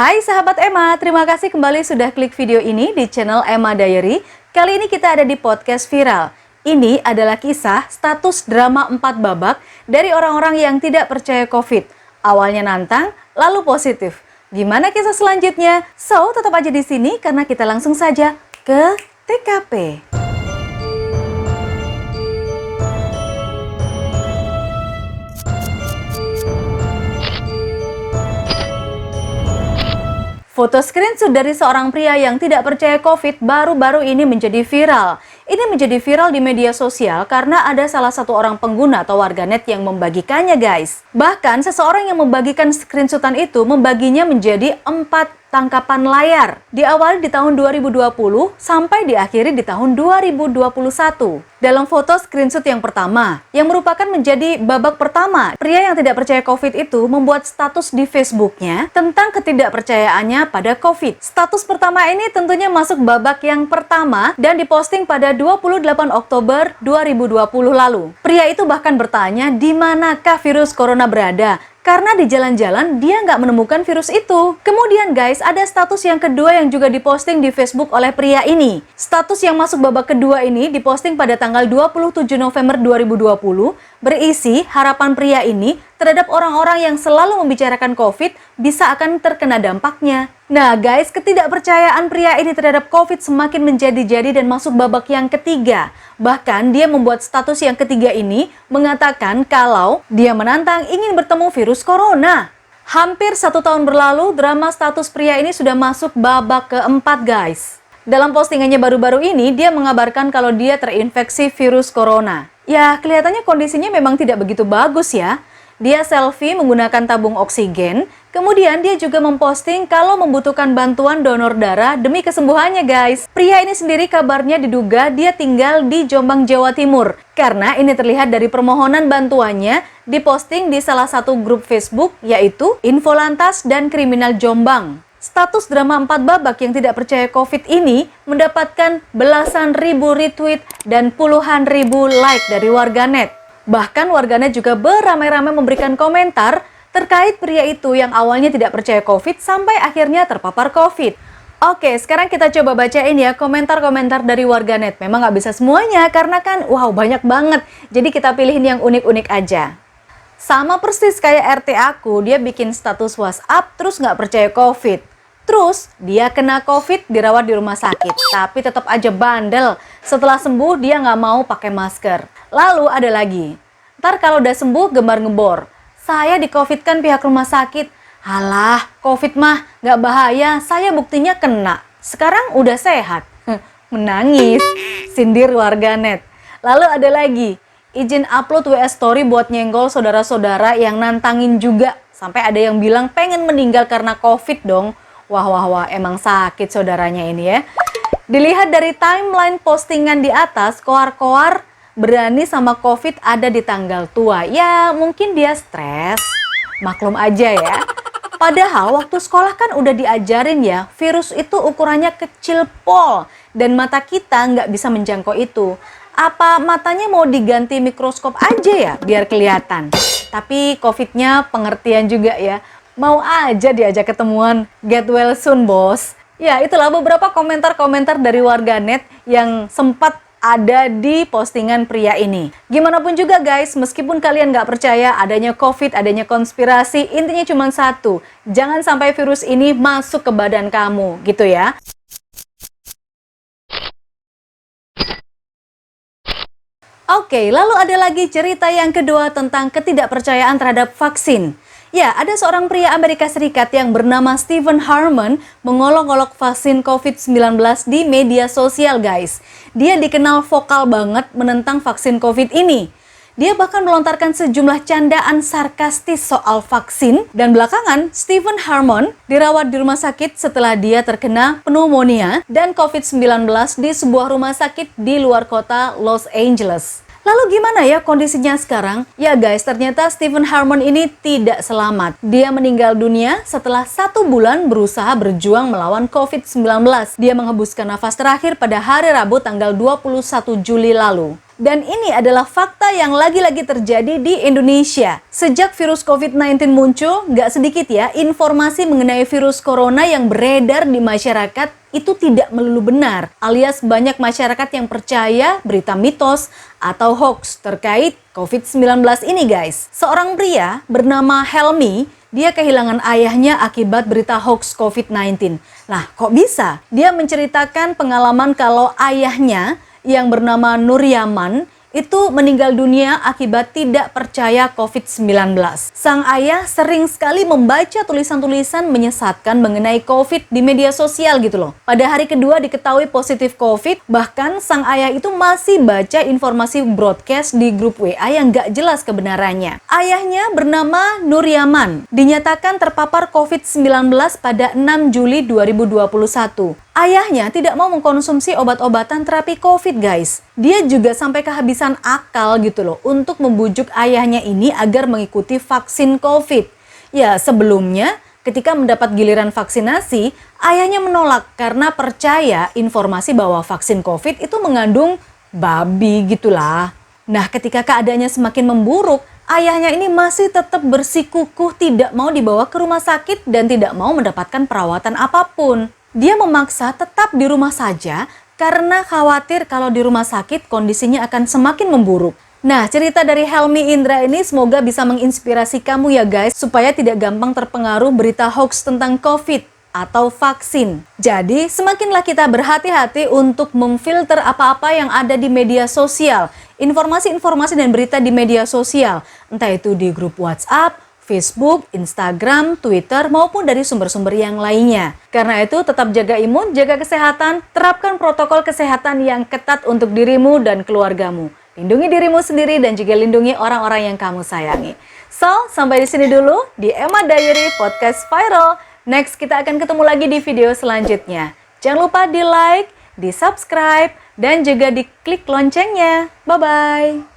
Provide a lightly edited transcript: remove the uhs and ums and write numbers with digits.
Hai sahabat Emma, terima kasih kembali sudah klik video ini di channel Emma Diary. Kali ini kita ada di podcast viral. Ini adalah kisah status drama 4 babak dari orang-orang yang tidak percaya COVID. Awalnya nantang, lalu positif. Gimana kisah selanjutnya? So, tetap aja di sini karena kita langsung saja ke TKP. Foto screenshot dari seorang pria yang tidak percaya COVID baru-baru ini menjadi viral. Ini menjadi viral di media sosial karena ada salah satu orang pengguna atau warganet yang membagikannya, guys. Bahkan seseorang yang membagikan screenshotan itu membaginya menjadi 4 tangkapan layar. Diawali di tahun 2020 sampai diakhiri di tahun 2021. Dalam foto screenshot yang pertama, yang merupakan menjadi babak pertama, pria yang tidak percaya COVID itu membuat status di Facebooknya tentang ketidakpercayaannya pada COVID. Status pertama ini tentunya masuk babak yang pertama dan diposting pada 28 Oktober 2020 lalu. Pria itu bahkan bertanya di manakah virus corona berada. Karena di jalan-jalan dia nggak menemukan virus itu. Kemudian guys, ada status yang kedua yang juga diposting di Facebook oleh pria ini. Status yang masuk babak kedua ini diposting pada tanggal 27 November 2020 berisi harapan pria ini terhadap orang-orang yang selalu membicarakan COVID bisa akan terkena dampaknya. Nah guys, ketidakpercayaan pria ini terhadap COVID semakin menjadi-jadi dan masuk babak yang ketiga. Bahkan dia membuat status yang ketiga ini mengatakan kalau dia menantang ingin bertemu virus corona. Hampir 1 tahun berlalu, drama status pria ini sudah masuk babak keempat guys. Dalam postingannya baru-baru ini, dia mengabarkan kalau dia terinfeksi virus corona. Ya, kelihatannya kondisinya memang tidak begitu bagus ya. Dia selfie menggunakan tabung oksigen, kemudian dia juga memposting kalau membutuhkan bantuan donor darah demi kesembuhannya guys. Pria ini sendiri kabarnya diduga dia tinggal di Jombang, Jawa Timur. Karena ini terlihat dari permohonan bantuannya diposting di salah satu grup Facebook yaitu Infolantas dan Kriminal Jombang. Status drama 4 babak yang tidak percaya COVID ini mendapatkan belasan ribu retweet dan puluhan ribu like dari warganet. Bahkan warganet juga beramai-ramai memberikan komentar terkait pria itu yang awalnya tidak percaya COVID sampai akhirnya terpapar COVID. Oke, sekarang kita coba bacain ya komentar-komentar dari warganet. Memang nggak bisa semuanya karena kan wow banyak banget. Jadi kita pilihin yang unik-unik aja. Sama persis kayak RT aku, dia bikin status WhatsApp terus nggak percaya COVID. Terus dia kena COVID dirawat di rumah sakit, tapi tetap aja bandel. Setelah sembuh dia nggak mau pakai masker. Lalu ada lagi, ntar kalau udah sembuh gembar-gembor. Saya di COVID kan pihak rumah sakit. Halah, COVID mah nggak bahaya, saya buktinya kena. Sekarang udah sehat. Menangis, sindir warganet. Lalu ada lagi, izin upload WA story buat nyenggol saudara-saudara yang nantangin juga. Sampai ada yang bilang pengen meninggal karena COVID dong. Wah, emang sakit saudaranya ini ya. Dilihat dari timeline postingan di atas, koar-koar berani sama COVID ada di tanggal tua. Ya, mungkin dia stres. Maklum aja ya. Padahal waktu sekolah kan udah diajarin ya, virus itu ukurannya kecil pol. Dan mata kita nggak bisa menjangkau itu. Apa matanya mau diganti mikroskop aja ya, biar kelihatan. Tapi COVID-nya pengertian juga ya. Mau aja diajak ketemuan, get well soon bos. Ya, itulah beberapa komentar-komentar dari warganet yang sempat ada di postingan pria ini. Gimana pun juga guys, meskipun kalian nggak percaya adanya COVID, adanya konspirasi, intinya cuma satu, jangan sampai virus ini masuk ke badan kamu, gitu ya. Oke, lalu ada lagi cerita yang kedua tentang ketidakpercayaan terhadap vaksin. Ya, ada seorang pria Amerika Serikat yang bernama Stephen Harmon mengolok-olok vaksin COVID-19 di media sosial, guys. Dia dikenal vokal banget menentang vaksin COVID ini. Dia bahkan melontarkan sejumlah candaan sarkastis soal vaksin. Dan belakangan, Stephen Harmon dirawat di rumah sakit setelah dia terkena pneumonia dan COVID-19 di sebuah rumah sakit di luar kota Los Angeles. Lalu gimana ya kondisinya sekarang? Ya guys, ternyata Stephen Harmon ini tidak selamat. Dia meninggal dunia setelah 1 bulan berusaha berjuang melawan COVID-19. Dia menghembuskan nafas terakhir pada hari Rabu tanggal 21 Juli lalu. Dan ini adalah fakta yang lagi-lagi terjadi di Indonesia. Sejak virus COVID-19 muncul, nggak sedikit ya informasi mengenai virus corona yang beredar di masyarakat itu tidak melulu benar. Alias banyak masyarakat yang percaya berita mitos atau hoax terkait COVID-19 ini guys. Seorang pria bernama Helmi, dia kehilangan ayahnya akibat berita hoax COVID-19. Nah, kok bisa? Dia menceritakan pengalaman kalau ayahnya yang bernama Nur Yaman itu meninggal dunia akibat tidak percaya COVID-19. Sang ayah sering sekali membaca tulisan-tulisan menyesatkan mengenai COVID di media sosial gitu loh. Pada hari kedua diketahui positif COVID, bahkan sang ayah itu masih baca informasi broadcast di grup WA yang gak jelas kebenarannya. Ayahnya bernama Nur Yaman, dinyatakan terpapar COVID-19 pada 6 Juli 2021. Ayahnya tidak mau mengkonsumsi obat-obatan terapi COVID guys. Dia juga sampai kehabisan akal gitu loh untuk membujuk ayahnya ini agar mengikuti vaksin COVID. Ya sebelumnya ketika mendapat giliran vaksinasi, ayahnya menolak karena percaya informasi bahwa vaksin COVID itu mengandung babi gitulah. Nah ketika keadaannya semakin memburuk, ayahnya ini masih tetap bersikukuh tidak mau dibawa ke rumah sakit dan tidak mau mendapatkan perawatan apapun. Dia memaksa tetap di rumah saja karena khawatir kalau di rumah sakit kondisinya akan semakin memburuk. Nah, cerita dari Helmi Indra ini semoga bisa menginspirasi kamu ya guys, supaya tidak gampang terpengaruh berita hoax tentang COVID atau vaksin. Jadi, semakinlah kita berhati-hati untuk memfilter apa-apa yang ada di media sosial. Informasi-informasi dan berita di media sosial, entah itu di grup WhatsApp, Facebook, Instagram, Twitter, maupun dari sumber-sumber yang lainnya. Karena itu tetap jaga imun, jaga kesehatan, terapkan protokol kesehatan yang ketat untuk dirimu dan keluargamu. Lindungi dirimu sendiri dan juga lindungi orang-orang yang kamu sayangi. So, sampai di sini dulu di Emma Diary Podcast Viral. Next, kita akan ketemu lagi di video selanjutnya. Jangan lupa di like, di subscribe, dan juga di klik loncengnya. Bye-bye!